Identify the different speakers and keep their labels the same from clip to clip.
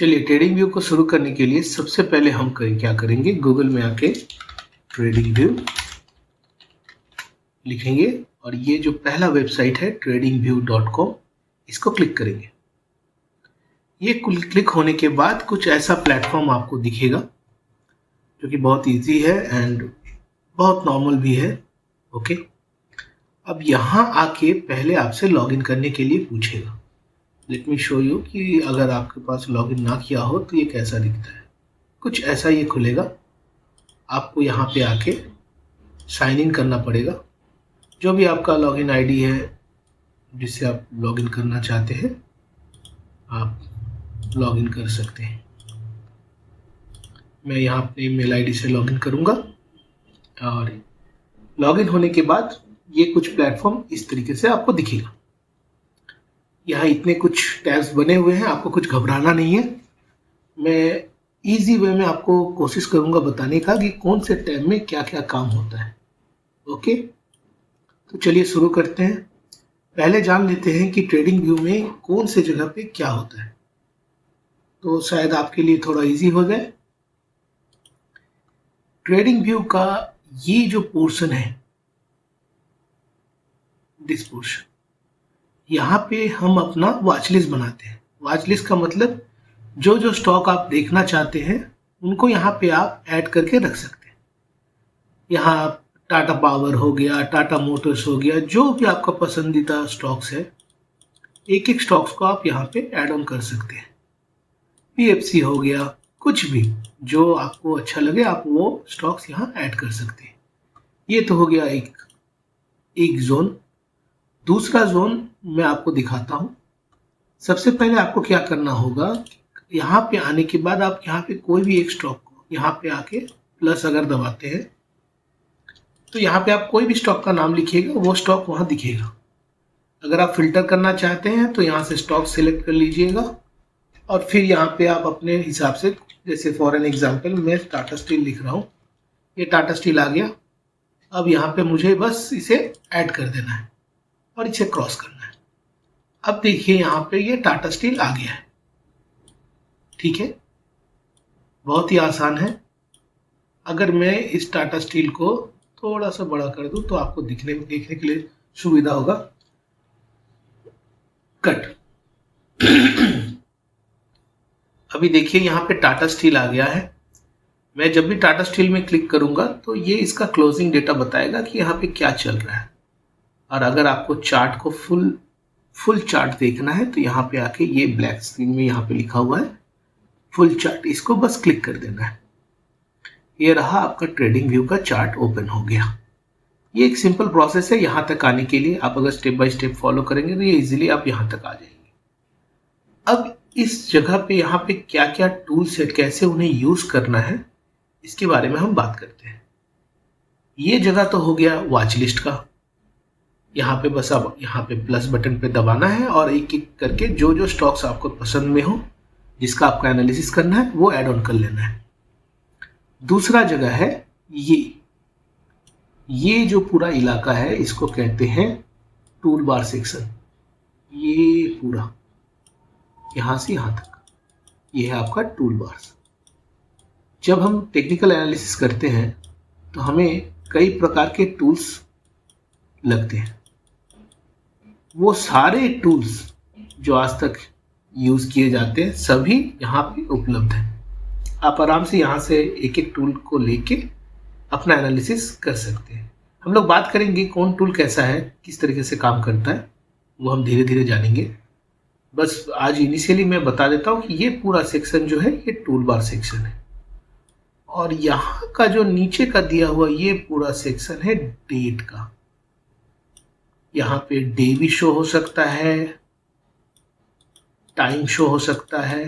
Speaker 1: चलिए trading view को शुरू करने के लिए सबसे पहले हम क्या करेंगे, गूगल में आके ट्रेडिंग व्यू लिखेंगे और ये जो पहला वेबसाइट है tradingview.com, इसको क्लिक करेंगे। ये क्लिक होने के बाद कुछ ऐसा प्लेटफॉर्म आपको दिखेगा जो कि बहुत इजी है एंड बहुत नॉर्मल भी है। ओके, अब यहाँ आके पहले आपसे लॉगिन करने के लिए पूछेगा। लेट मी शो यू कि अगर आपके पास लॉगिन ना किया हो तो ये कैसा दिखता है। कुछ ऐसा ये खुलेगा। आपको यहाँ पे आके साइन इन करना पड़ेगा। जो भी आपका लॉगिन आईडी है जिससे आप लॉगिन करना चाहते हैं, आप लॉगिन कर सकते हैं। मैं यहाँ अपने ईमेल आईडी से लॉगिन करूँगा और लॉगिन होने के बाद ये कुछ प्लेटफॉर्म इस तरीके से आपको दिखेगा। यहाँ इतने कुछ टैब्स बने हुए हैं, आपको कुछ घबराना नहीं है। मैं इजी वे में आपको कोशिश करूँगा बताने का कि कौन से टैब में क्या क्या काम होता है। ओके, तो चलिए शुरू करते हैं। पहले जान लेते हैं कि ट्रेडिंग व्यू में कौन से जगह पे क्या होता है, तो शायद आपके लिए थोड़ा इजी हो जाए। ट्रेडिंग व्यू का ये जो पोर्शन है, दिस पोर्शन, यहाँ पे हम अपना वॉच लिस्ट बनाते हैं। वॉच लिस्ट का मतलब जो जो स्टॉक आप देखना चाहते हैं उनको यहाँ पे आप ऐड करके रख सकते हैं। यहाँ टाटा पावर हो गया, टाटा मोटर्स हो गया, जो भी आपका पसंदीदा स्टॉक्स है, एक एक स्टॉक्स को आप यहाँ पे ऐड ऑन कर सकते हैं। पीएफसी हो गया, कुछ भी जो आपको अच्छा लगे आप वो स्टॉक्स यहाँ ऐड कर सकते हैं। ये तो हो गया एक जोन। दूसरा जोन मैं आपको दिखाता हूँ। सबसे पहले आपको क्या करना होगा, यहाँ पे आने के बाद आप यहाँ पे कोई भी एक स्टॉक को यहाँ पे आके प्लस अगर दबाते हैं तो यहाँ पे आप कोई भी स्टॉक का नाम लिखिएगा, वो स्टॉक वहाँ दिखेगा। अगर आप फिल्टर करना चाहते हैं तो यहाँ से स्टॉक सेलेक्ट कर लीजिएगा और फिर यहाँ पे आप अपने हिसाब से, जैसे फॉर एन एग्जाम्पल मैं टाटा स्टील लिख रहा हूँ, ये टाटा स्टील आ गया। अब यहाँ पे मुझे बस इसे ऐड कर देना है और इसे क्रॉस करना है। अब देखिए यहाँ पे ये टाटा स्टील आ गया है। ठीक है, बहुत ही आसान है। अगर मैं इस टाटा स्टील को थोड़ा सा बड़ा कर दूं तो आपको देखने के लिए सुविधा होगा। कट। अभी देखिए यहाँ पे टाटा स्टील आ गया है। मैं जब भी टाटा स्टील में क्लिक करूंगा तो ये इसका क्लोजिंग डेटा बताएगा कि यहाँ पे क्या चल रहा है। और अगर आपको चार्ट को फुल चार्ट देखना है तो यहाँ पे आके ये ब्लैक स्क्रीन में यहाँ पे लिखा हुआ है फुल चार्ट, इसको बस क्लिक कर देना है। ये रहा आपका ट्रेडिंग व्यू का चार्ट ओपन हो गया। ये एक सिंपल प्रोसेस है यहाँ तक आने के लिए। आप अगर स्टेप बाय स्टेप फॉलो करेंगे तो ये इजीली आप यहाँ तक आ जाएंगे। अब इस जगह पे यहाँ पे क्या क्या टूल्स है, कैसे उन्हें यूज करना है, इसके बारे में हम बात करते हैं। ये जगह तो हो गया वॉच लिस्ट का। यहाँ पे बस अब यहाँ पे प्लस बटन पे दबाना है और एक एक करके जो जो स्टॉक्स आपको पसंद में हो, जिसका आपका एनालिसिस करना है, वो ऐड ऑन कर लेना है। दूसरा जगह है ये जो पूरा इलाका है इसको कहते हैं टूल बार सेक्शन। ये पूरा यहाँ से यहाँ तक ये है आपका टूल बार्स। जब हम टेक्निकल एनालिसिस करते हैं तो हमें कई प्रकार के टूल्स लगते हैं। वो सारे टूल्स जो आज तक यूज किए जाते हैं सभी यहाँ पे उपलब्ध है। आप आराम से यहाँ से एक एक टूल को लेके अपना एनालिसिस कर सकते हैं। हम लोग बात करेंगे कौन टूल कैसा है, किस तरीके से काम करता है, वो हम धीरे धीरे जानेंगे। बस आज इनिशियली मैं बता देता हूँ कि ये पूरा सेक्शन जो है ये टूल बार सेक्शन है। और यहाँ का जो नीचे का दिया हुआ ये पूरा सेक्शन है डेट का। यहाँ पे डे भी शो हो सकता है, टाइम शो हो सकता है,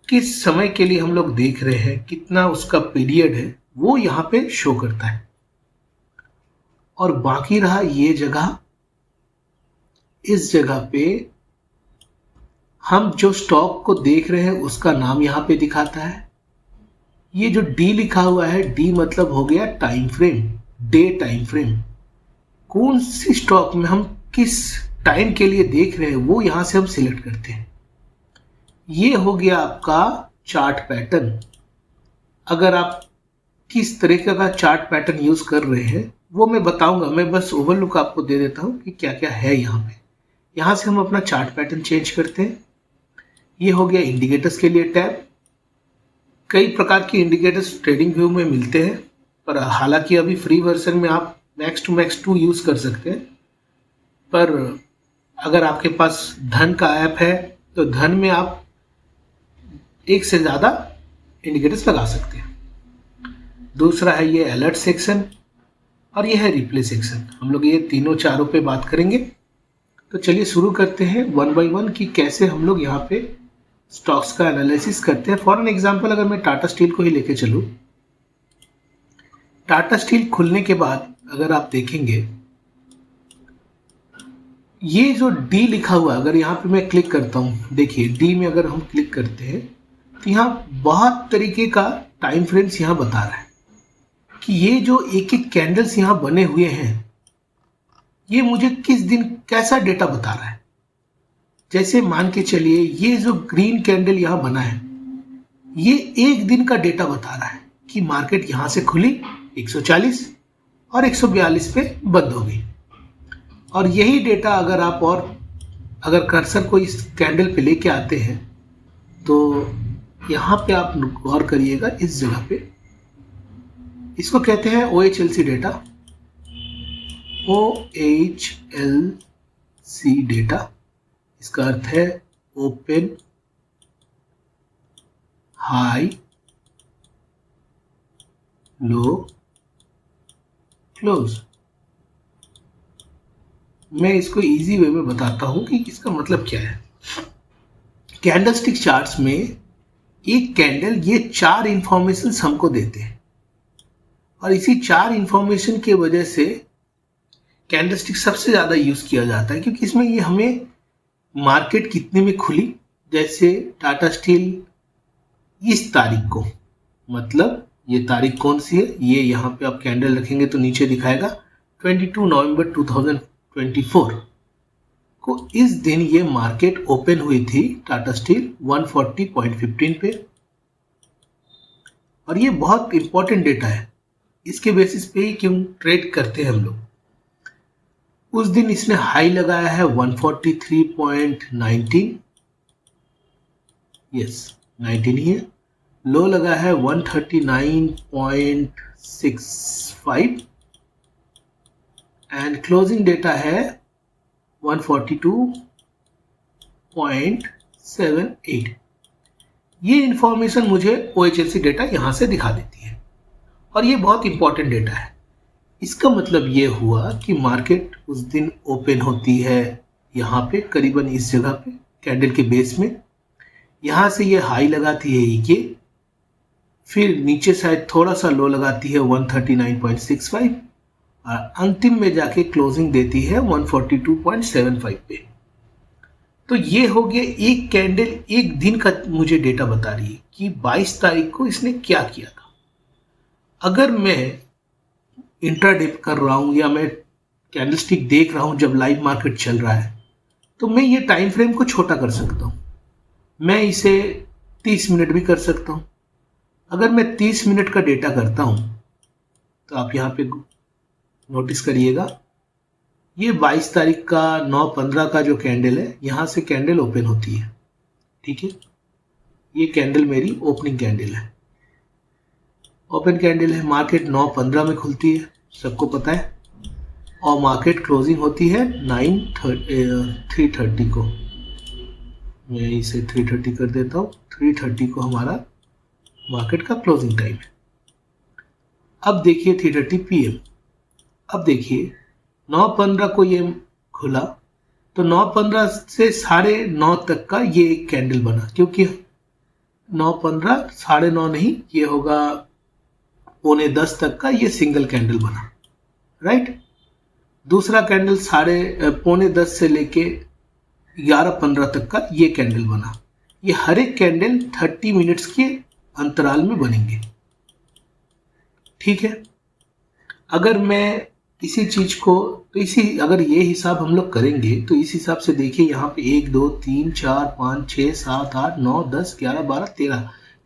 Speaker 1: किस समय के लिए हम लोग देख रहे हैं, कितना उसका पीरियड है, वो यहाँ पे शो करता है। और बाकी रहा ये जगह, इस जगह पे हम जो स्टॉक को देख रहे हैं उसका नाम यहाँ पे दिखाता है। ये जो डी लिखा हुआ है, डी मतलब हो गया time frame, day time frame. कौन सी स्टॉक में हम किस टाइम के लिए देख रहे हैं वो यहाँ से हम सिलेक्ट करते हैं। ये हो गया आपका चार्ट पैटर्न। अगर आप किस तरीके का चार्ट पैटर्न यूज कर रहे हैं वो मैं बताऊंगा, मैं बस ओवरलुक आपको दे देता हूं कि क्या क्या है यहाँ पे। यहाँ से हम अपना चार्ट पैटर्न चेंज करते हैं। ये हो गया इंडिकेटर्स के लिए टैब। कई प्रकार के इंडिकेटर्स ट्रेडिंग व्यू में मिलते हैं, पर हालांकि अभी फ्री वर्जन में आप मैक्स टू यूज कर सकते हैं। पर अगर आपके पास धन का ऐप है तो धन में आप एक से ज़्यादा इंडिकेटर्स लगा सकते हैं। दूसरा है ये अलर्ट सेक्शन और ये है रिप्ले सेक्शन। हम लोग ये तीनों चारों पे बात करेंगे। तो चलिए शुरू करते हैं वन बाय वन कि कैसे हम लोग यहाँ पे स्टॉक्स का एनालिसिस करते हैं। फॉर एन एग्जांपल अगर मैं टाटा स्टील को ही लेके चलूँ, टाटा स्टील खुलने के बाद अगर आप देखेंगे ये जो डी लिखा हुआ है, अगर यहाँ पे मैं क्लिक करता हूँ, देखिए डी में अगर हम क्लिक करते हैं तो यहाँ बहुत तरीके का टाइम फ्रेम्स यहाँ बता रहा है कि ये जो एक एक कैंडल्स यहाँ बने हुए हैं ये मुझे किस दिन कैसा डेटा बता रहा है। जैसे मान के चलिए ये जो ग्रीन कैंडल यहाँ बना है ये एक दिन का डेटा बता रहा है कि मार्केट यहाँ से खुली 140 और 142 पे बंद हो गई। और यही डेटा अगर आप और अगर कर्सर को इस कैंडल पे लेके आते हैं तो यहाँ पे आप गौर करिएगा, इस जगह पे इसको कहते हैं OHLC डेटा। OHLC डेटा इसका अर्थ है ओपन, हाई, लो, क्लोज। मैं इसको इजी वे में बताता हूं कि इसका मतलब क्या है। कैंडलस्टिक चार्ट्स में एक कैंडल ये 4 इंफॉर्मेशन हमको देते हैं और इसी 4 इंफॉर्मेशन की वजह से कैंडलस्टिक सबसे ज़्यादा यूज़ किया जाता है, क्योंकि इसमें ये हमें मार्केट कितने में खुली, जैसे टाटा स्टील इस तारीख को, मतलब ये तारीख कौन सी है, ये यहाँ पे आप कैंडल रखेंगे तो नीचे दिखाएगा 22 नवंबर 2024 को इस दिन ये मार्केट ओपन हुई थी टाटा स्टील 140.15 पे। और ये बहुत इंपॉर्टेंट डेटा है, इसके बेसिस पे ही क्यों ट्रेड करते हैं हम लोग। उस दिन इसने हाई लगाया है 143.19, यस 19 ही है। लो लगा है 139.65 एंड क्लोजिंग डेटा है 142.78। ये इंफॉर्मेशन मुझे OHLC डेटा यहाँ से दिखा देती है और ये बहुत इंपॉर्टेंट डेटा है। इसका मतलब ये हुआ कि मार्केट उस दिन ओपन होती है यहाँ पे करीबन इस जगह पे कैंडल के बेस में। यहाँ से ये हाई लगाती है ये, फिर नीचे साइड थोड़ा सा लो लगाती है 139.65 और अंतिम में जाके क्लोजिंग देती है 142.75 पे। तो ये हो गया एक कैंडल एक दिन का मुझे डेटा बता रही है कि 22 तारीख को इसने क्या किया था। अगर मैं इंट्राडे कर रहा हूँ या मैं कैंडलस्टिक देख रहा हूँ जब लाइव मार्केट चल रहा है तो मैं ये टाइम फ्रेम को छोटा कर सकता हूँ। मैं इसे 30 मिनट भी कर सकता हूँ। अगर मैं 30 मिनट का डेटा करता हूँ तो आप यहाँ पे नोटिस करिएगा, ये 22 तारीख का 9:15 का जो कैंडल है यहाँ से कैंडल ओपन होती है, ठीक है। ये कैंडल मेरी ओपनिंग कैंडल है, ओपन कैंडल है। मार्केट 9:15 में खुलती है, सबको पता है, और मार्केट क्लोजिंग होती है 3:30 को। मैं इसे 3:30 कर देता हूँ। 3:30 को हमारा मार्केट का क्लोजिंग टाइम है। अब देखिए 3:30 PM। अब देखिए 9:15 को ये खुला तो 9:15 से 9:30 तक का ये एक कैंडल बना, क्योंकि 9:15 9:30 नहीं, ये होगा 9:45 तक का ये सिंगल कैंडल बना, राइट। दूसरा कैंडल 9:45 से लेके 11:15 तक का ये कैंडल बना। ये हर एक कैंडल 30 मिनट्स के अंतराल में बनेंगे, ठीक है। अगर मैं इसी चीज को, तो इसी अगर ये हिसाब हम लोग करेंगे तो इस हिसाब से देखिए यहाँ पे 1 2 3 4 5 6 7 8 9 10 11 12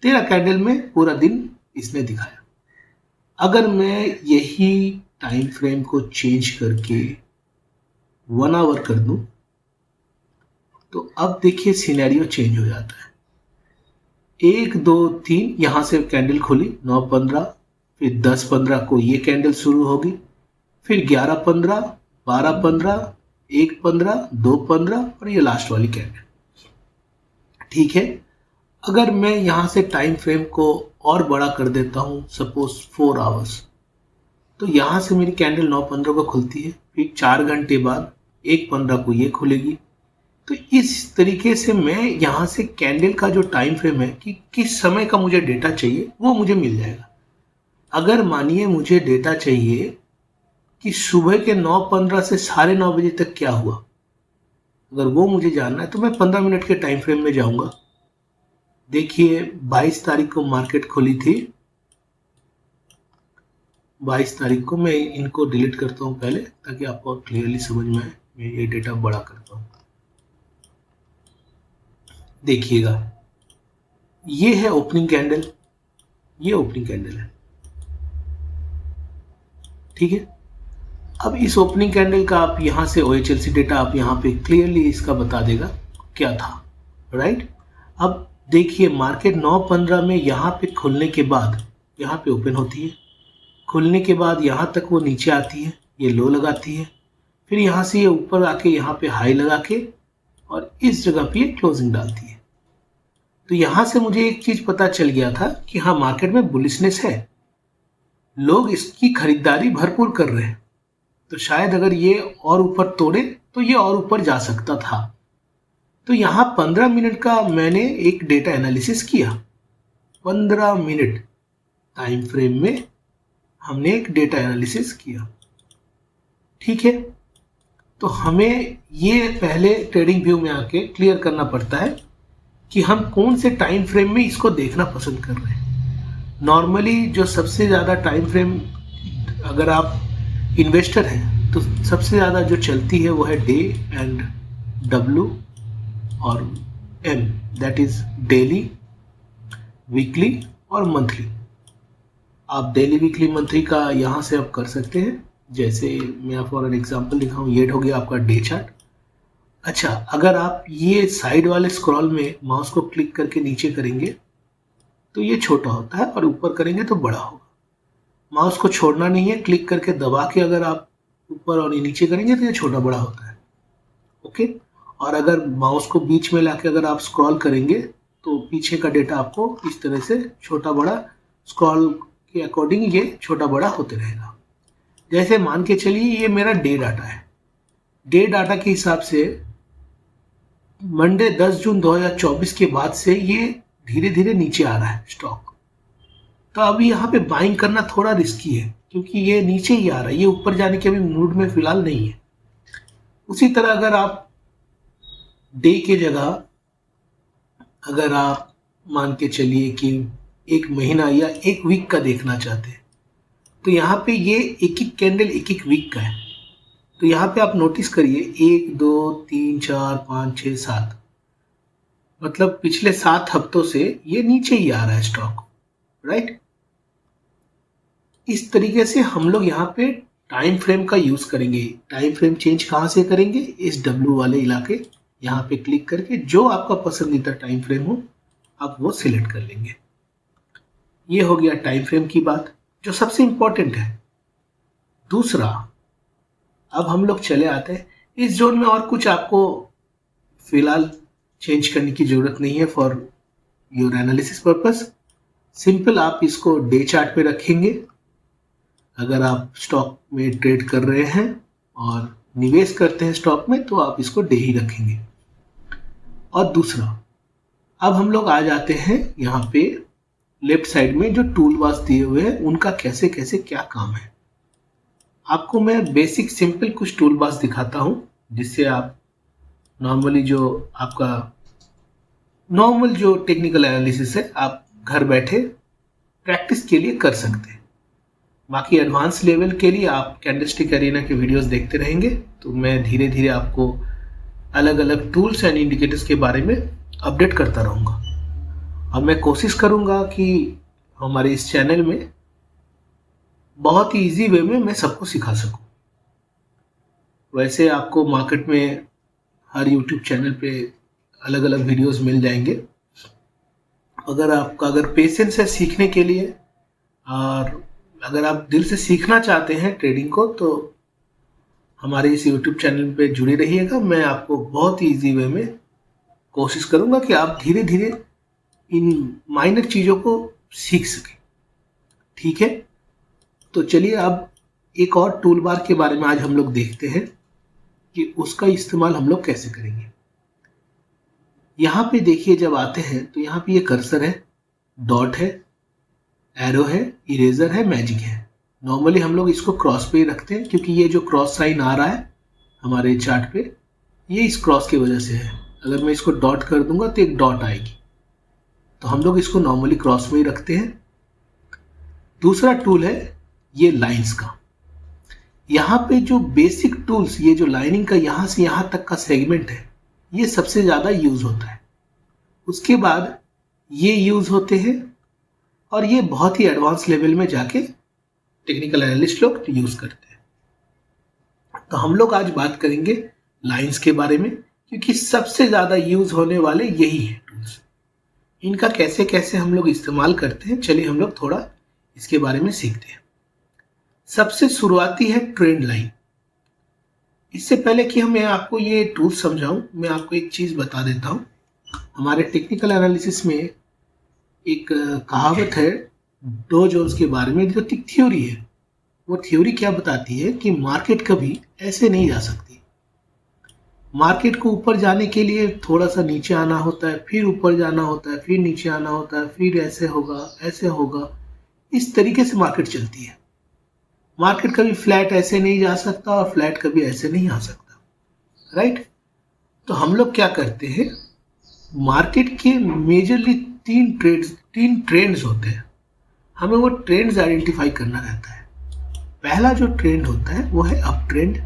Speaker 1: 13 कैंडल में पूरा दिन इसने दिखाया। अगर मैं यही टाइम फ्रेम को चेंज करके 1 आवर कर दूं तो अब देखिए सिनेरियो चेंज हो जाता है। 1 2 3 यहां से कैंडल खुली 9:15, फिर 10:15 को ये कैंडल शुरू होगी, फिर 11:15, 12:15, 1:15, 2:15 और ये लास्ट वाली कैंडल। ठीक है, अगर मैं यहां से टाइम फ्रेम को और बड़ा कर देता हूं, सपोज 4 आवर्स, तो यहां से मेरी कैंडल 9:15 को खुलती है, फिर 4 घंटे बाद 1:15 को ये खुलेगी। तो इस तरीके से मैं यहाँ से कैंडल का जो टाइम फ्रेम है कि किस समय का मुझे डेटा चाहिए वो मुझे मिल जाएगा। अगर मानिए मुझे डेटा चाहिए कि सुबह के 9:15 से 9:30 बजे तक क्या हुआ, अगर वो मुझे जानना है तो मैं 15 मिनट के टाइम फ्रेम में जाऊंगा। देखिए 22 तारीख को मार्केट खुली थी, 22 तारीख को, मैं इनको डिलीट करता हूँ पहले ताकि आपको क्लियरली समझ में आए। मैं ये डेटा बड़ा करता हूँ, देखिएगा ये है ओपनिंग कैंडल, ये ओपनिंग कैंडल है। ठीक है, अब इस ओपनिंग कैंडल का आप यहां से OHLC डेटा आप यहां पे क्लियरली इसका बता देगा क्या था, राइट। अब देखिए मार्केट 9:15 में यहां पे खुलने के बाद यहां पे ओपन होती है, खुलने के बाद यहां तक वो नीचे आती है, ये लो लगाती है, फिर यहां से ये ऊपर आके यहां पे हाई लगा के और इस जगह पे ये क्लोजिंग डालती है। तो यहां से मुझे एक चीज पता चल गया था कि हाँ मार्केट में बुलिशनेस है, लोग इसकी खरीदारी भरपूर कर रहे हैं, तो शायद अगर ये और ऊपर तोड़े तो ये और ऊपर जा सकता था। तो यहां 15 मिनट का मैंने एक डेटा एनालिसिस किया, 15 मिनट टाइम फ्रेम में हमने एक डेटा एनालिसिस किया। ठीक है, तो हमें ये पहले ट्रेडिंग व्यू में आके क्लियर करना पड़ता है कि हम कौन से टाइम फ्रेम में इसको देखना पसंद कर रहे हैं। नॉर्मली जो सबसे ज़्यादा टाइम फ्रेम, अगर आप इन्वेस्टर हैं तो सबसे ज़्यादा जो चलती है वो है डे एंड W और M, that is daily, weekly और मंथली। आप डेली, वीकली, मंथली का यहाँ से आप कर सकते हैं। जैसे मैं फॉर एन एग्जांपल दिखाऊं, ये हो गया आपका डे चार्ट। अच्छा, अगर आप ये साइड वाले स्क्रॉल में माउस को क्लिक करके नीचे करेंगे तो ये छोटा होता है और ऊपर करेंगे तो बड़ा होगा। माउस को छोड़ना नहीं है, क्लिक करके दबा के अगर आप ऊपर और नीचे करेंगे तो ये छोटा बड़ा होता है। ओके, और अगर माउस को बीच में लाके अगर आप स्क्रॉल करेंगे तो पीछे का डेटा आपको इस तरह से छोटा बड़ा स्क्रॉल के अकॉर्डिंग ये छोटा बड़ा होते रहेगा। जैसे मान के चलिए ये मेरा डे डाटा है, डे डाटा के हिसाब से मंडे 10 जून 2024 के बाद से ये धीरे धीरे नीचे आ रहा है स्टॉक। तो अभी यहाँ पे बाइंग करना थोड़ा रिस्की है क्योंकि ये नीचे ही आ रहा है, ये ऊपर जाने के अभी मूड में फिलहाल नहीं है। उसी तरह अगर आप डे के जगह अगर आप मान के चलिए कि एक महीना या एक वीक का देखना चाहते हैं तो यहाँ पे ये एक एक कैंडल एक एक वीक का है। तो यहाँ पे आप नोटिस करिए 1 2 3 4 5 6 7, मतलब पिछले 7 हफ्तों से ये नीचे ही आ रहा है स्टॉक, राइट। इस तरीके से हम लोग यहाँ पे टाइम फ्रेम का यूज करेंगे। टाइम फ्रेम चेंज कहाँ से करेंगे, इस W वाले इलाके यहाँ पे क्लिक करके जो आपका पसंदीदा टाइम फ्रेम हो आप वो सिलेक्ट कर लेंगे। ये हो गया टाइम फ्रेम की बात जो सबसे इंपॉर्टेंट है। दूसरा, अब हम लोग चले आते हैं इस जोन में, और कुछ आपको फिलहाल चेंज करने की जरूरत नहीं है for your analysis purpose. Simple आप इसको डे चार्ट पे रखेंगे। अगर आप स्टॉक में ट्रेड कर रहे हैं और निवेश करते हैं स्टॉक में तो आप इसको डे ही रखेंगे। और दूसरा, अब हम लोग आ जाते हैं यहाँ पे लेफ्ट साइड में जो टूल बार्स दिए हुए हैं उनका कैसे कैसे क्या काम है। आपको मैं बेसिक सिंपल कुछ टूल बार्स दिखाता हूं जिससे आप नॉर्मली जो आपका नॉर्मल जो टेक्निकल एनालिसिस है आप घर बैठे प्रैक्टिस के लिए कर सकते हैं। बाकी एडवांस लेवल के लिए आप कैंडलस्टिक एरिना के वीडियोस देखते रहेंगे, तो मैं धीरे धीरे आपको अलग अलग टूल्स एंड इंडिकेटर्स के बारे में अपडेट करता रहूँगा। अब मैं कोशिश करूँगा कि हमारे इस चैनल में बहुत ही ईजी वे में मैं सबको सिखा सकूँ। वैसे आपको मार्केट में हर यूट्यूब चैनल पे अलग अलग वीडियोस मिल जाएंगे। अगर पेशेंस है सीखने के लिए और अगर आप दिल से सीखना चाहते हैं ट्रेडिंग को, तो हमारे इस यूट्यूब चैनल पे जुड़े रहिएगा। मैं आपको बहुत ही ईजी वे में कोशिश करूँगा कि आप धीरे धीरे इन माइनर चीज़ों को सीख सकें। ठीक है, तो चलिए अब एक और टूल बार के बारे में आज हम लोग देखते हैं कि उसका इस्तेमाल हम लोग कैसे करेंगे। यहाँ पे देखिए, जब आते हैं तो यहाँ पे ये कर्सर है, डॉट है, एरो है, इरेजर है, मैजिक है। नॉर्मली हम लोग इसको क्रॉस पे ही रखते हैं क्योंकि ये जो क्रॉस साइन आ रहा है हमारे चार्ट पे, ये इस क्रॉस की वजह से है। अगर मैं इसको डॉट कर दूंगा तो एक डॉट आएगी, तो हम लोग इसको नॉर्मली क्रॉस में ही रखते हैं। दूसरा टूल है ये लाइंस का। यहाँ पे जो बेसिक टूल्स, ये जो लाइनिंग का यहाँ से यहाँ तक का सेगमेंट है, ये सबसे ज़्यादा यूज होता है। उसके बाद ये यूज होते हैं और ये बहुत ही एडवांस लेवल में जाके टेक्निकल एनालिस्ट लोग यूज करते हैं। तो हम लोग आज बात करेंगे लाइंस के बारे में, क्योंकि सबसे ज़्यादा यूज होने वाले यही है टूल्स। इनका कैसे कैसे हम लोग इस्तेमाल करते हैं, चलिए हम लोग थोड़ा इसके बारे में सीखते हैं। सबसे शुरुआती है ट्रेंड लाइन। इससे पहले कि मैं आपको ये टूल समझाऊं, मैं आपको एक चीज़ बता देता हूं। हमारे टेक्निकल एनालिसिस में एक कहावत है डो जोन्स के बारे में, जो थ्योरी है। वो थ्योरी क्या बताती है कि मार्केट कभी ऐसे नहीं जा सकती। मार्केट को ऊपर जाने के लिए थोड़ा सा नीचे आना होता है, फिर ऊपर जाना होता है, फिर नीचे आना होता है, फिर ऐसे होगा, ऐसे होगा। इस तरीके से मार्केट चलती है। मार्केट कभी फ्लैट ऐसे नहीं जा सकता और फ्लैट कभी ऐसे नहीं आ सकता, राइट। तो हम लोग क्या करते हैं, मार्केट के मेजरली तीन ट्रेंड्स होते हैं। हमें वो ट्रेंड्स आइडेंटिफाई करना रहता है। पहला जो ट्रेंड होता है वो है अप ट्रेंड।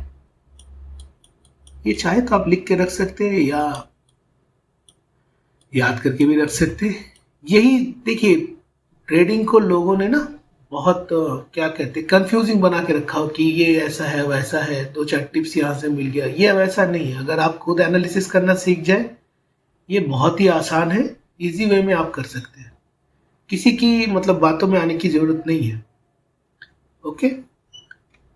Speaker 1: ये चाहे तो आप लिख के रख सकते हैं या याद करके भी रख सकते हैं। यही देखिए, ट्रेडिंग को लोगों ने ना बहुत क्या कहते हैं, कंफ्यूजिंग बना के रखा हो कि ये ऐसा है वैसा है, दो चार टिप्स यहाँ से मिल गया। ये वैसा नहीं है। अगर आप खुद एनालिसिस करना सीख जाए, ये बहुत ही आसान है, इजी वे में आप कर सकते हैं। किसी की मतलब बातों में आने की जरूरत नहीं है। ओके,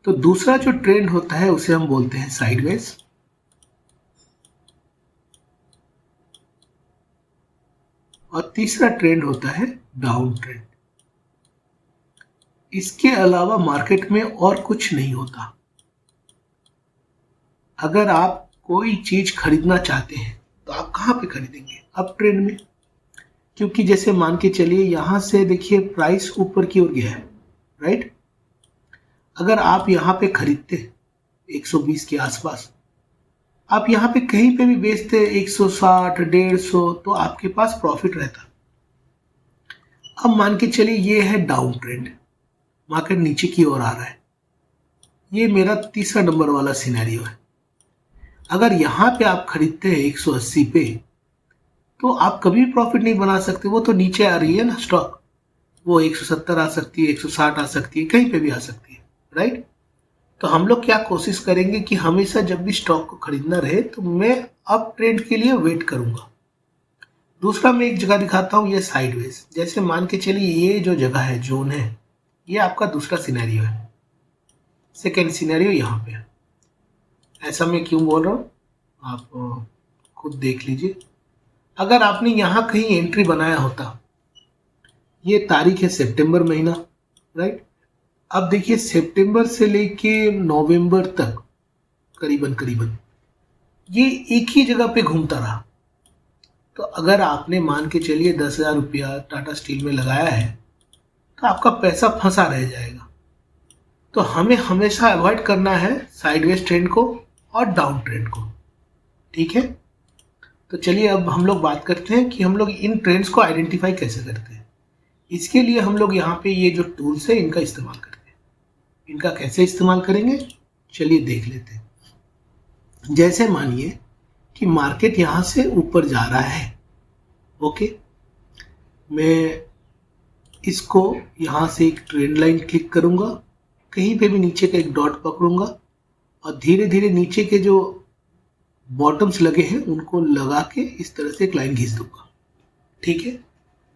Speaker 1: तो दूसरा जो ट्रेंड होता है उसे हम बोलते हैं साइडवेज। और तीसरा ट्रेंड होता है डाउन ट्रेंड। इसके अलावा मार्केट में और कुछ नहीं होता। अगर आप कोई चीज खरीदना चाहते हैं तो आप कहाँ पे खरीदेंगे? अप ट्रेंड में। क्योंकि जैसे मान के चलिए, यहां से देखिए प्राइस ऊपर की ओर गया है, राइट। अगर आप यहाँ पे खरीदते 120 के आसपास, आप यहाँ पे कहीं पे भी बेचते 160, 150, तो आपके पास प्रॉफिट रहता। अब मान के चलिए ये है डाउन ट्रेंड, मार्केट नीचे की ओर आ रहा है। ये मेरा तीसरा नंबर वाला सिनेरियो है। अगर यहाँ पे आप खरीदते हैं 180 पे, तो आप कभी प्रॉफिट नहीं बना सकते। वो तो नीचे आ रही है ना स्टॉक, वो 170 आ सकती है, 160 आ सकती है, कहीं पे भी आ सकती है, राइट। तो हम लोग क्या कोशिश करेंगे कि हमेशा जब भी स्टॉक को खरीदना रहे तो मैं अप ट्रेंड के लिए वेट करूंगा। दूसरा मैं एक जगह दिखाता हूँ, ये साइडवेज। जैसे मान के चलिए ये जो जगह है, जोन है, ये आपका दूसरा सिनेरियो है। सेकेंड सिनेरियो यहाँ पे है। ऐसा मैं क्यों बोल रहा हूँ, आप खुद देख लीजिए। अगर आपने यहाँ कहीं एंट्री बनाया होता, ये तारीख है सितंबर महीना, राइट। अब देखिए सितंबर से लेके नवंबर तक करीबन ये एक ही जगह पे घूमता रहा। तो अगर आपने मान के चलिए 10,000 रुपया टाटा स्टील में लगाया है, तो आपका पैसा फंसा रह जाएगा। तो हमें हमेशा अवॉइड करना है साइडवेज ट्रेंड को और डाउन ट्रेंड को, ठीक है। तो चलिए अब हम लोग बात करते हैं कि हम लोग इन ट्रेंड्स को आइडेंटिफाई कैसे करते हैं। इसके लिए हम लोग यहाँ पे ये जो टूल्स है इनका इस्तेमाल करते हैं। इनका कैसे इस्तेमाल करेंगे चलिए देख लेते हैं। जैसे मानिए कि मार्केट यहाँ से ऊपर जा रहा है, ओके, मैं इसको यहाँ से एक ट्रेंड लाइन क्लिक करूँगा, कहीं पे भी नीचे का एक डॉट पकड़ूंगा और धीरे धीरे नीचे के जो बॉटम्स लगे हैं उनको लगा के इस तरह से एक लाइन खींच दूंगा। ठीक है,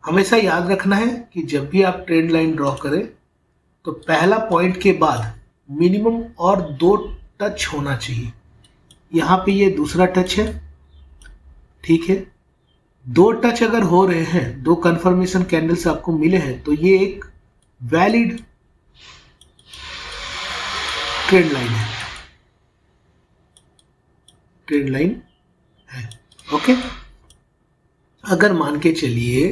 Speaker 1: हमेशा याद रखना है कि जब भी आप ट्रेंड लाइन ड्रॉ करें तो पहला पॉइंट के बाद मिनिमम और 2 टच होना चाहिए। यहाँ पे ये दूसरा टच है, ठीक है, 2 टच अगर हो रहे हैं, 2 कंफर्मेशन कैंडल्स आपको मिले हैं तो ये एक वैलिड ट्रेंड लाइन है, ट्रेंड लाइन है। ओके, अगर मान के चलिए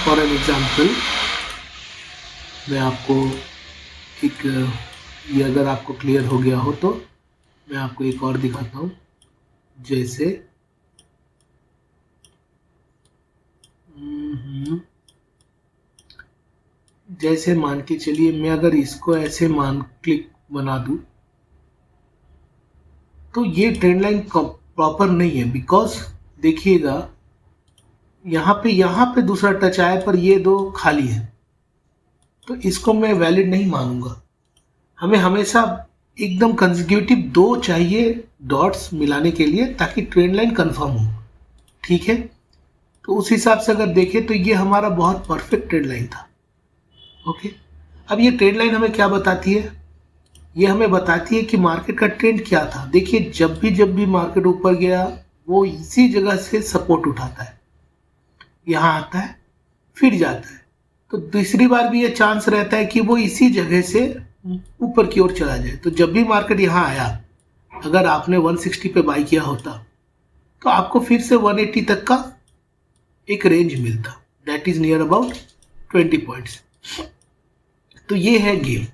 Speaker 1: फॉर एन एग्जाम्पल मैं आपको एक, ये अगर आपको क्लियर हो गया हो तो मैं आपको एक और दिखाता हूँ। जैसे जैसे मान के चलिए मैं अगर इसको ऐसे मान क्लिक बना दूं तो ये ट्रेंड लाइन प्रॉपर नहीं है, बिकॉज देखिएगा यहाँ पे दूसरा टच आया पर ये 2 खाली है, तो इसको मैं वैलिड नहीं मानूंगा। हमें हमेशा एकदम कंसेक्यूटिव 2 चाहिए डॉट्स मिलाने के लिए ताकि ट्रेंड लाइन कंफर्म हो। ठीक है, तो उस हिसाब से अगर देखें तो ये हमारा बहुत परफेक्ट ट्रेंड लाइन था। ओके, अब ये ट्रेंड लाइन हमें क्या बताती है? ये हमें बताती है कि मार्केट का ट्रेंड क्या था। देखिए जब भी मार्केट ऊपर गया वो इसी जगह से सपोर्ट उठाता है, यहाँ आता है फिर जाता है, तो दूसरी बार भी ये चांस रहता है कि वो इसी जगह से ऊपर की ओर चला जाए। तो जब भी मार्केट यहाँ आया, अगर आपने 160 पे बाई किया होता तो आपको फिर से 180 तक का एक रेंज मिलता, that is near about 20 points. तो ये है गेम।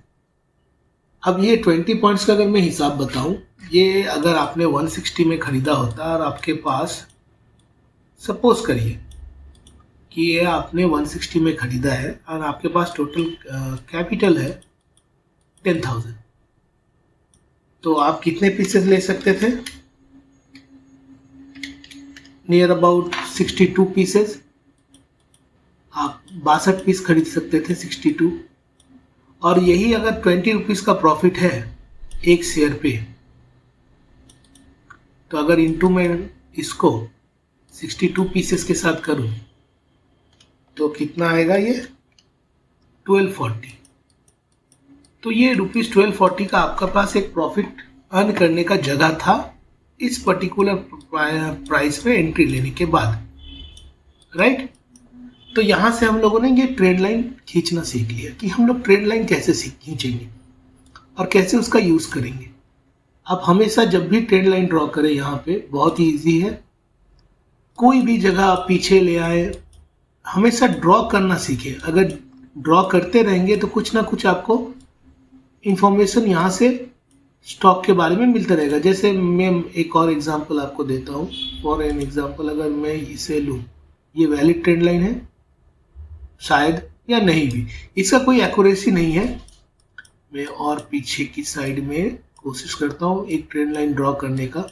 Speaker 1: अब ये 20 पॉइंट्स का अगर मैं हिसाब बताऊं, ये अगर आपने 160 में खरीदा होता और आपके पास सपोज करिए कि ये आपने 160 में खरीदा है और आपके पास टोटल कैपिटल है 10,000, तो आप कितने पीसेस ले सकते थे? Near about 62 pieces. आप 62 पीस खरीद सकते थे, 62। और यही अगर 20 रुपीज़ का प्रॉफिट है एक शेयर पे, तो अगर इंटू मैं इसको 62 पीसेस के साथ करूं तो कितना आएगा? ये 1240। तो ये ₹1240 का आपका पास एक प्रॉफिट अर्न करने का जगह था इस पर्टिकुलर प्राइस पे एंट्री लेने के बाद, राइट? तो यहाँ से हम लोगों ने ये ट्रेंड लाइन खींचना सीख लिया कि हम लोग ट्रेंड लाइन कैसे खींचेंगे और कैसे उसका यूज़ करेंगे। अब हमेशा जब भी ट्रेंड लाइन ड्रॉ करें यहाँ पे बहुत ही ईजी है, कोई भी जगह आप पीछे ले आए, हमेशा ड्रॉ करना सीखें। अगर ड्रॉ करते रहेंगे तो कुछ ना कुछ आपको इंफॉर्मेशन यहाँ से स्टॉक के बारे में मिलता रहेगा। जैसे मैं एक और एग्जांपल आपको देता हूँ। फॉर एन एग्जांपल अगर मैं इसे लूँ, ये वैलिड ट्रेंड लाइन है शायद या नहीं भी, इसका कोई एक्यूरेसी नहीं है। मैं और पीछे की साइड में कोशिश करता हूँ एक ट्रेंड लाइन ड्रॉ करने का।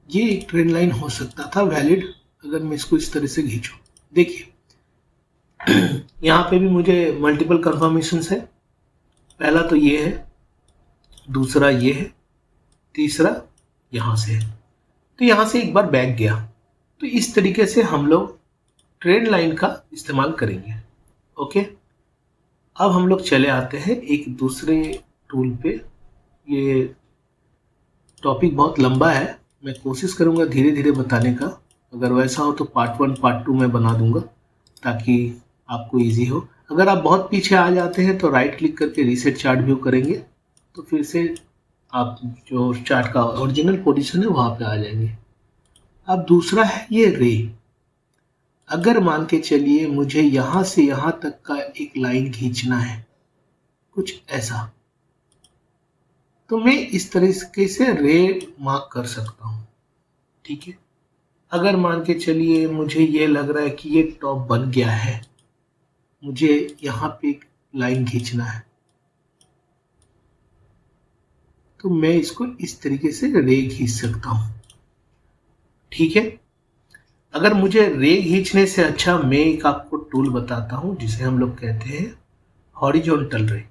Speaker 1: ये एक ट्रेंड लाइन हो सकता था वैलिड अगर मैं इसको इस तरह से खींचूं। देखिए यहाँ पे भी मुझे मल्टीपल कंफर्मेशंस है। पहला तो ये है, दूसरा ये है, तीसरा यहाँ से है। तो यहाँ से एक बार बैक गया। तो इस तरीके से हम लोग ट्रेंड लाइन का इस्तेमाल करेंगे। ओके, अब हम लोग चले आते हैं एक दूसरे टूल पे। ये टॉपिक बहुत लंबा है, मैं कोशिश करूँगा धीरे धीरे बताने का। अगर वैसा हो तो पार्ट 1 पार्ट 2 मैं बना दूंगा ताकि आपको इजी हो। अगर आप बहुत पीछे आ जाते हैं तो राइट क्लिक करके रीसेट चार्ट व्यू करेंगे तो फिर से आप जो चार्ट का ओरिजिनल पोजीशन है वहाँ पे आ जाएंगे। अब दूसरा है ये रे। अगर मान के चलिए मुझे यहाँ से यहाँ तक का एक लाइन खींचना है, कुछ ऐसा, तो मैं इस तरीके से रे मार्क कर सकता हूँ। ठीक है, अगर मान के चलिए मुझे ये लग रहा है कि ये टॉप बन गया है, मुझे यहाँ पे एक लाइन खींचना है, तो मैं इसको इस तरीके से रे खींच सकता हूँ। ठीक है। अगर मुझे रे खींचने से अच्छा मैं एक आपको टूल बताता हूँ जिसे हम लोग कहते हैं हॉरिजॉन्टल रे।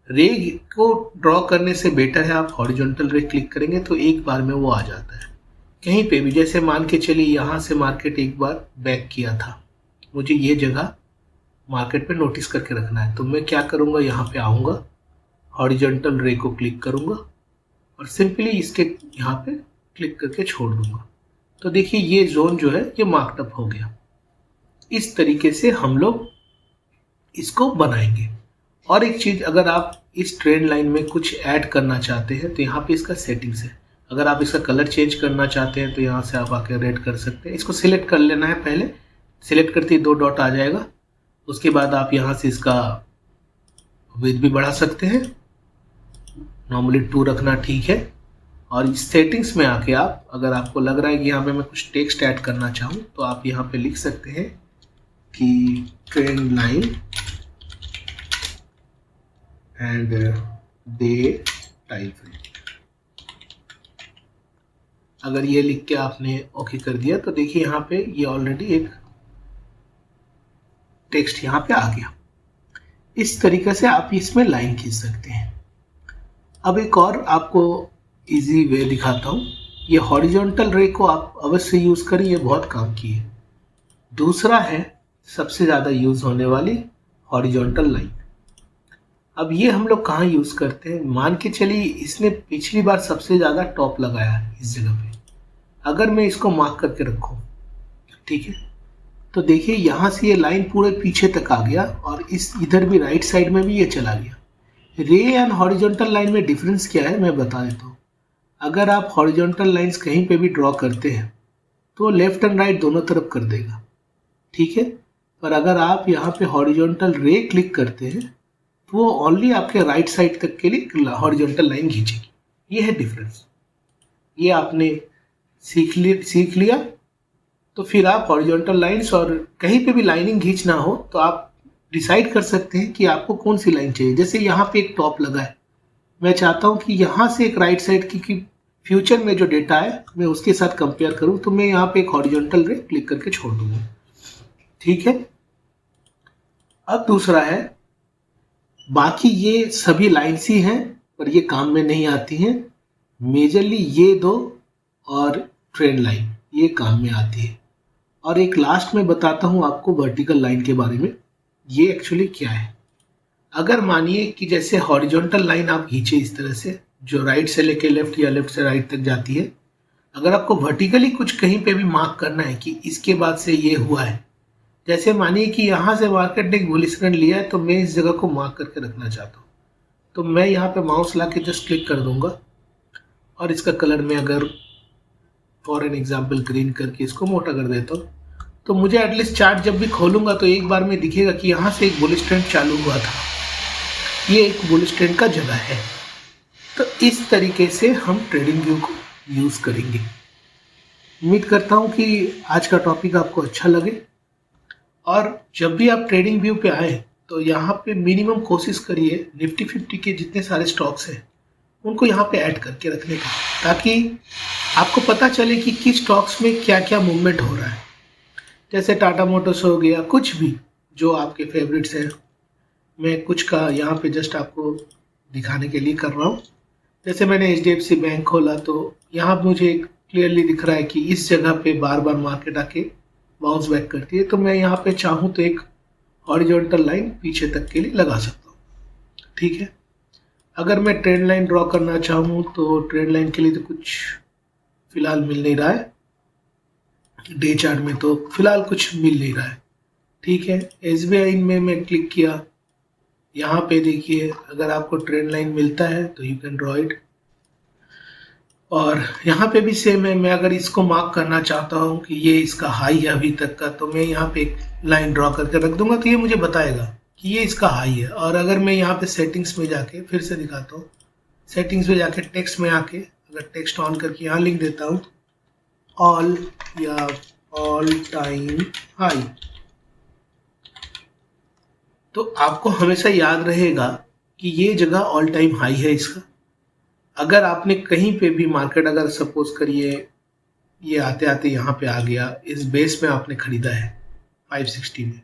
Speaker 1: रे को ड्रॉ करने से बेटर है आप हॉरिजॉन्टल रे क्लिक करेंगे तो एक बार में वो आ जाता है कहीं पे भी। जैसे मान के चलिए यहाँ से मार्केट एक बार बैक किया था, मुझे ये जगह मार्केट पे नोटिस करके रखना है, तो मैं क्या करूँगा, यहाँ पे आऊँगा, हॉरिजॉन्टल रे को क्लिक करूँगा और सिंपली इसके यहाँ पे क्लिक करके छोड़ दूंगा। तो देखिए ये जोन जो है ये मार्कअप हो गया। इस तरीके से हम लोग इसको बनाएंगे। और एक चीज़, अगर आप इस ट्रेंड लाइन में कुछ ऐड करना चाहते हैं तो यहाँ पे इसका सेटिंग्स है। अगर आप इसका कलर चेंज करना चाहते हैं तो यहाँ से आप आके रेड कर सकते हैं। इसको सिलेक्ट कर लेना है, पहले सिलेक्ट करते ही 2 डॉट आ जाएगा। उसके बाद आप यहाँ से इसका विड्थ भी बढ़ा सकते हैं, नॉर्मली 2 रखना ठीक है। और इस सेटिंग्स में आके आप, अगर आपको लग रहा है कि यहाँ पे मैं कुछ टेक्स्ट ऐड करना चाहूँ तो आप यहाँ पे लिख सकते हैं कि trend line and day time frame. अगर ये लिख के आपने ओके कर दिया तो देखिए यहाँ पे ये ऑलरेडी एक टेक्स्ट यहाँ पे आ गया। इस तरीके से आप इसमें लाइन खींच सकते हैं। अब एक और आपको इजी वे दिखाता हूँ। ये हॉरिजॉन्टल रे को आप अवश्य यूज़ करें, ये बहुत काम की है। दूसरा है सबसे ज़्यादा यूज़ होने वाली हॉरिजॉन्टल लाइन। अब ये हम लोग कहाँ यूज़ करते हैं, मान के चलिए इसने पिछली बार सबसे ज़्यादा टॉप लगाया है इस जगह पे। अगर मैं इसको मार्क करके रखूँ, ठीक है, तो देखिए यहाँ से ये लाइन पूरे पीछे तक आ गया और इस इधर भी राइट साइड में भी ये चला गया। रे एंड हॉरिजॉन्टल लाइन में डिफरेंस क्या है मैं बता देता हूँ। अगर आप हॉरिजॉन्टल लाइंस कहीं पे भी ड्रॉ करते हैं तो लेफ्ट एंड राइट दोनों तरफ कर देगा, ठीक है। पर अगर आप यहाँ पे हॉरिजॉन्टल रे क्लिक करते हैं तो वो ओनली आपके राइट साइड तक के लिए हॉरिजॉन्टल लाइन खींचेगी। ये है डिफरेंस। ये आपने सीख लिया तो फिर आप हॉरिजॉन्टल लाइंस और कहीं पे भी लाइनिंग खींचना हो तो आप डिसाइड कर सकते हैं कि आपको कौन सी लाइन चाहिए। जैसे यहाँ पे एक टॉप लगा है, मैं चाहता हूँ कि यहाँ से एक राइट साइड की फ्यूचर में जो डेटा है मैं उसके साथ कंपेयर करूँ, तो मैं यहाँ पे एक हॉरिजॉन्टल रे क्लिक करके छोड़ दूंगा, ठीक है। अब दूसरा है, बाकी ये सभी लाइन्स ही हैं पर ये काम में नहीं आती हैं। मेजरली ये 2 और ट्रेंड लाइन ये काम में आती है। और एक लास्ट में बताता हूँ आपको वर्टिकल लाइन के बारे में। ये एक्चुअली क्या है, अगर मानिए कि जैसे हॉरिजॉन्टल लाइन आप खींचे इस तरह से जो राइट से लेके लेफ्ट या लेफ्ट से राइट तक जाती है, अगर आपको वर्टिकली कुछ कहीं पे भी मार्क करना है कि इसके बाद से ये हुआ है, जैसे मानिए कि यहाँ से मार्केट ने एक बुलिश ट्रेंड लिया है तो मैं इस जगह को मार्क करके रखना चाहता हूँ, तो मैं यहाँ पे माउस ला के जस्ट क्लिक कर दूंगा और इसका कलर में अगर फॉर एन एग्जाम्पल ग्रीन करके इसको मोटा कर देता हूँ, तो मुझे एटलीस्ट चार्ट जब भी खोलूंगा तो एक बार में दिखेगा कि यहाँ से एक बुलिश ट्रेंड चालू हुआ था, ये एक बुलिश ट्रेंड का जगह है। तो इस तरीके से हम ट्रेडिंग व्यू को यूज़ करेंगे। उम्मीद करता हूँ कि आज का टॉपिक आपको अच्छा लगे और जब भी आप ट्रेडिंग व्यू पे आए तो यहाँ पे मिनिमम कोशिश करिए निफ्टी 50 के जितने सारे स्टॉक्स हैं उनको यहाँ पे ऐड करके रखने का, ताकि आपको पता चले कि किस स्टॉक्स में क्या क्या मूवमेंट हो रहा है। जैसे टाटा मोटर्स हो गया, कुछ भी जो आपके फेवरेट्स हैं, मैं कुछ का यहाँ पे जस्ट आपको दिखाने के लिए कर रहा हूँ। जैसे मैंने HDFC बैंक खोला तो यहाँ मुझे क्लियरली दिख रहा है कि इस जगह पे बार बार मार्केट आके बाउंस बैक करती है, तो मैं यहाँ पे चाहूँ तो एक हॉरिजॉन्टल लाइन पीछे तक के लिए लगा सकता हूँ, ठीक है। अगर मैं ट्रेंड लाइन ड्रॉ करना चाहूँ तो ट्रेंड लाइन के लिए तो कुछ फिलहाल मिल नहीं रहा है, डे चार्ट में तो फिलहाल कुछ मिल नहीं रहा है, ठीक है। SBI में मैं क्लिक किया, यहाँ पे देखिए अगर आपको ट्रेंड लाइन मिलता है तो यू कैन ड्रॉ इट। और यहाँ पे भी सेम है, मैं अगर इसको मार्क करना चाहता हूँ कि ये इसका हाई है अभी तक का, तो मैं यहाँ पे एक लाइन ड्रॉ करके रख दूंगा तो ये मुझे बताएगा कि ये इसका हाई है। और अगर मैं यहाँ पे सेटिंग्स में जाके फिर से दिखाता हूँ, सेटिंग्स में जाके टेक्स्ट में आके अगर टेक्स्ट ऑन करके यहाँ लिख देता हूँ ऑल या ऑल टाइम हाई। तो आपको हमेशा याद रहेगा कि ये जगह ऑल टाइम हाई है इसका। अगर आपने कहीं पे भी मार्केट, अगर सपोज करिए ये आते आते यहाँ पे आ गया, इस बेस में आपने खरीदा है 560 में,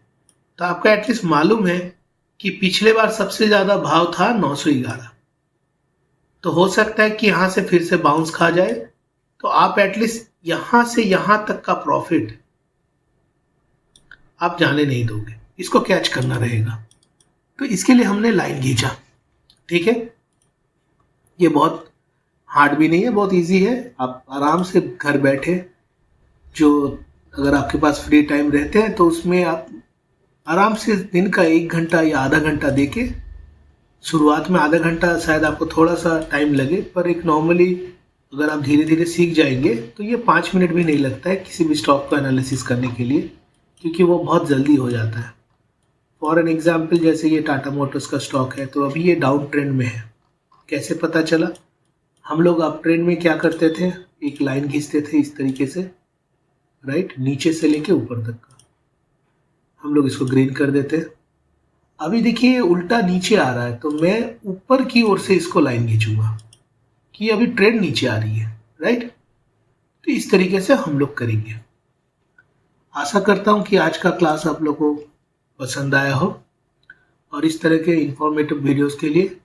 Speaker 1: तो आपको एटलीस्ट मालूम है कि पिछले बार सबसे ज़्यादा भाव था 911। तो हो सकता है कि यहाँ से फिर से बाउंस खा जाए, तो आप एटलीस्ट यहाँ से यहाँ तक का प्रॉफिट आप जाने नहीं दोगे, इसको कैच करना रहेगा। तो इसके लिए हमने लाइन खींचा, ठीक है। ये बहुत हार्ड भी नहीं है, बहुत इजी है। आप आराम से घर बैठे, जो अगर आपके पास फ्री टाइम रहते हैं तो उसमें आप आराम से दिन का 1 घंटा या आधा घंटा देके, शुरुआत में आधा घंटा शायद आपको थोड़ा सा टाइम लगे, पर एक नॉर्मली अगर आप धीरे धीरे सीख जाएंगे तो ये 5 मिनट भी नहीं लगता है किसी भी स्टॉक को एनालिसिस करने के लिए, क्योंकि वो बहुत जल्दी हो जाता है। फॉर एन एग्जाम्पल, जैसे ये टाटा मोटर्स का स्टॉक है, तो अभी ये डाउन ट्रेंड में है। कैसे पता चला? हम लोग अप ट्रेंड में क्या करते थे, एक लाइन खींचते थे इस तरीके से, राइट, नीचे से लेके ऊपर तक का। हम लोग इसको ग्रीन कर देते हैं। अभी देखिए उल्टा नीचे आ रहा है, तो मैं ऊपर की ओर से इसको लाइन खींचूंगा कि अभी ट्रेंड नीचे आ रही है, राइट। तो इस तरीके से हम लोग करेंगे। आशा करता हूँ कि आज का क्लास आप लोगों को पसंद आया हो, और इस तरह के इंफॉर्मेटिव वीडियोस के लिए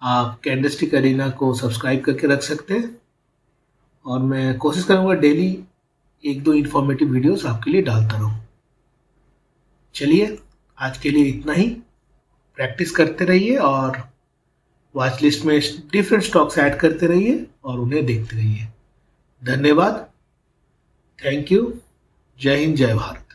Speaker 1: आप कैंडलस्टिक अरीना को सब्सक्राइब करके रख सकते हैं, और मैं कोशिश करूँगा डेली 1-2 इंफॉर्मेटिव वीडियोस आपके लिए डालता रहूँ। चलिए आज के लिए इतना ही। प्रैक्टिस करते रहिए और वॉच लिस्ट में डिफरेंट स्टॉक्स ऐड करते रहिए और उन्हें देखते रहिए। धन्यवाद, थैंक यू, जय हिंद, जय भारत।